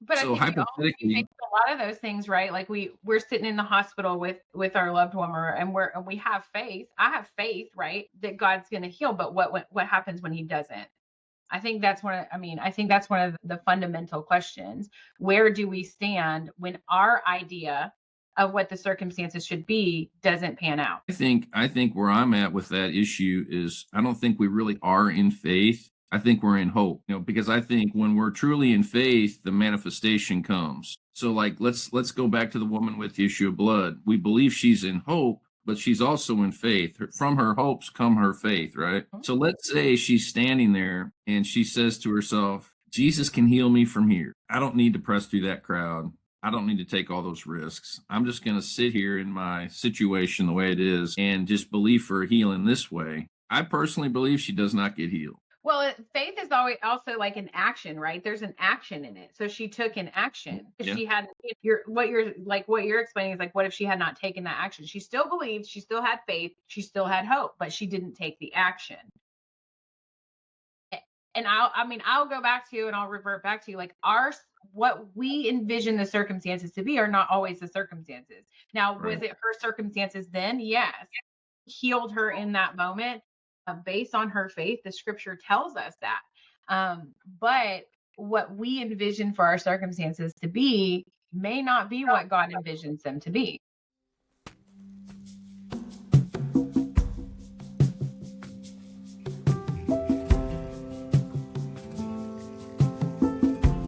But I So think we all face hypothetically, a lot of those things, right? Like we're sitting in the hospital with our loved one, and we have faith. I have faith, right, that God's going to heal. But what happens when He doesn't? I think that's one of the fundamental questions. Where do we stand when our idea of what the circumstances should be doesn't pan out? I think where I'm at with that issue is I don't think we really are in faith. I think we're in hope, because I think when we're truly in faith, the manifestation comes. So like let's go back to the woman with the issue of blood. We believe she's in hope, but she's also in faith. From her hopes come her faith, right? Mhm. So let's say she's standing there and she says to herself, Jesus can heal me from here. I don't need to press through that crowd. I don't need to take all those risks. I'm just going to sit here in my situation the way it is and just believe for a healing this way. I personally believe she does not get healed. Well, faith is always also like an action, right? There's an action in it. So she took an action. If Yeah. she hadn't, if what you're explaining is like, what if she had not taken that action? She still believed, she still had faith, she still had hope, but she didn't take the action. And I'll go back to you and I'll revert back to you, like what we envision the circumstances to be are not always the circumstances. Now, was Right. it her circumstances then? Yes. Healed her in that moment, based on her faith. The scripture tells us that. But what we envision for our circumstances to be may not be what God envisions them to be.